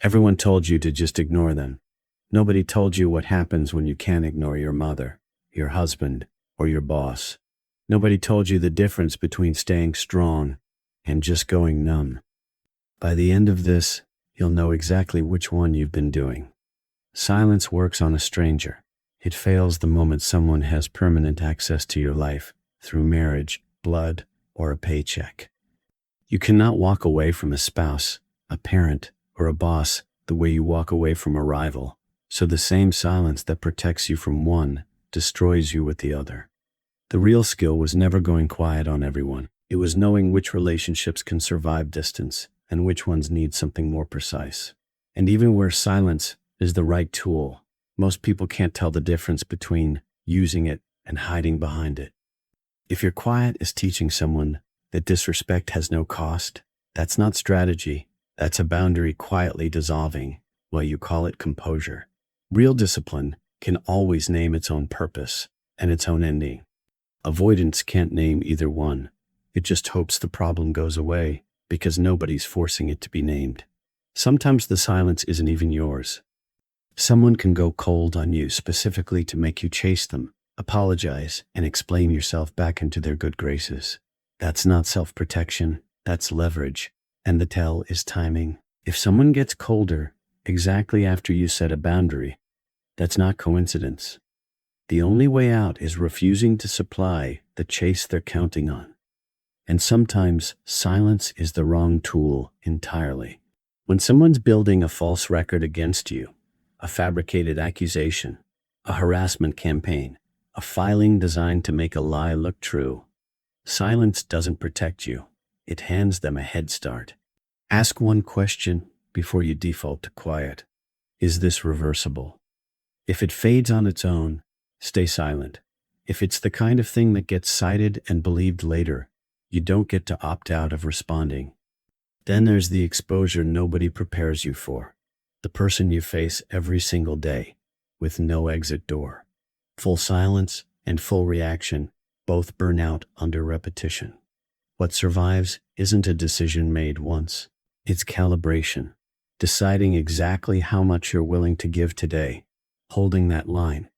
Everyone told you to just ignore them. Nobody told you what happens when you can't ignore your mother, your husband, or your boss. Nobody told you the difference between staying strong and just going numb. By the end of this, you'll know exactly which one you've been doing. Silence works on a stranger. It fails the moment someone has permanent access to your life through marriage, blood, or a paycheck. You cannot walk away from a spouse, a parent, or a boss the way you walk away from a rival. So the same silence that protects you from one destroys you with the other. The real skill was never going quiet on everyone. It was knowing which relationships can survive distance and which ones need something more precise. And even where silence is the right tool, most people can't tell the difference between using it and hiding behind it. If your quiet is teaching someone that disrespect has no cost, that's not strategy. That's a boundary quietly dissolving while you call it composure. Real discipline can always name its own purpose and its own ending. Avoidance can't name either one. It just hopes the problem goes away because nobody's forcing it to be named. Sometimes the silence isn't even yours. Someone can go cold on you specifically to make you chase them, apologize, and explain yourself back into their good graces. That's not self-protection, that's leverage. And the tell is timing. If someone gets colder exactly after you set a boundary, that's not coincidence. The only way out is refusing to supply the chase they're counting on. And sometimes silence is the wrong tool entirely. When someone's building a false record against you, a fabricated accusation, a harassment campaign, a filing designed to make a lie look true, silence doesn't protect you. It hands them a head start. Ask one question before you default to quiet. Is this reversible? If it fades on its own, stay silent. If it's the kind of thing that gets cited and believed later, you don't get to opt out of responding. Then there's the exposure nobody prepares you for. The person you face every single day, with no exit door. Full silence and full reaction both burn out under repetition. What survives isn't a decision made once. It's calibration. Deciding exactly how much you're willing to give today, holding that line,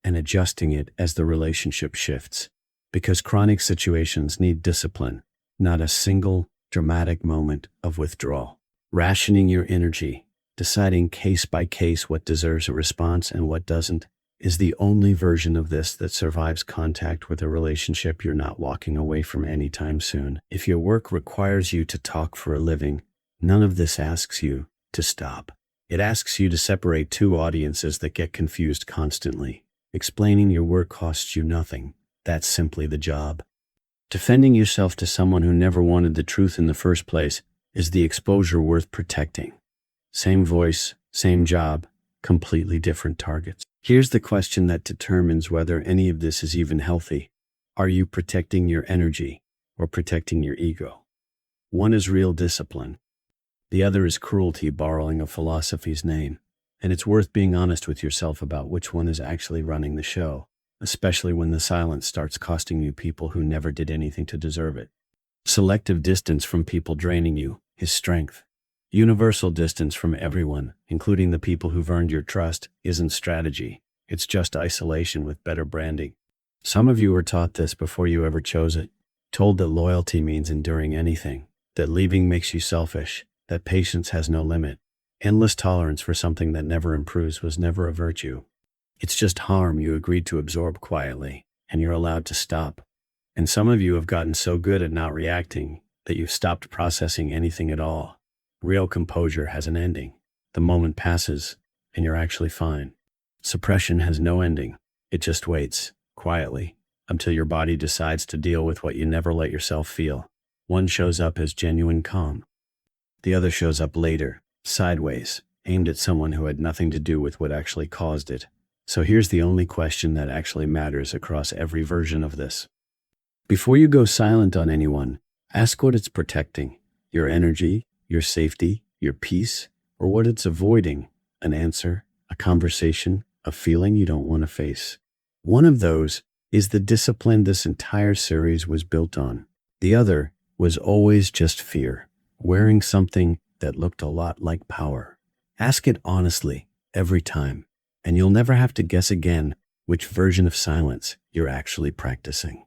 and adjusting it as the relationship shifts. Because chronic situations need discipline, not a single dramatic moment of withdrawal. Rationing your energy, deciding case by case what deserves a response and what doesn't, is the only version of this that survives contact with a relationship you're not walking away from anytime soon. If your work requires you to talk for a living, none of this asks you to stop. It asks you to separate two audiences that get confused constantly. Explaining your work costs you nothing. That's simply the job. Defending yourself to someone who never wanted the truth in the first place is the exposure worth protecting. Same voice, same job, completely different targets. Here's the question that determines whether any of this is even healthy. Are you protecting your energy or protecting your ego? One is real discipline. The other is cruelty borrowing a philosophy's name. And it's worth being honest with yourself about which one is actually running the show, especially when the silence starts costing you people who never did anything to deserve it. Selective distance from people draining you is strength. Universal distance from everyone, including the people who've earned your trust, isn't strategy. It's just isolation with better branding. Some of you were taught this before you ever chose it, told that loyalty means enduring anything, that leaving makes you selfish, that patience has no limit. Endless tolerance for something that never improves was never a virtue. It's just harm you agreed to absorb quietly, and you're allowed to stop. And some of you have gotten so good at not reacting that you've stopped processing anything at all. Real composure has an ending. The moment passes, and you're actually fine. Suppression has no ending. It just waits, quietly, until your body decides to deal with what you never let yourself feel. One shows up as genuine calm. The other shows up later, sideways, aimed at someone who had nothing to do with what actually caused it. So here's the only question that actually matters across every version of this. Before you go silent on anyone, ask what it's protecting. Your energy, your safety, your peace, or what it's avoiding. An answer, a conversation, a feeling you don't want to face. One of those is the discipline this entire series was built on. The other was always just fear, wearing something that looked a lot like power. Ask it honestly every time, and you'll never have to guess again which version of silence you're actually practicing.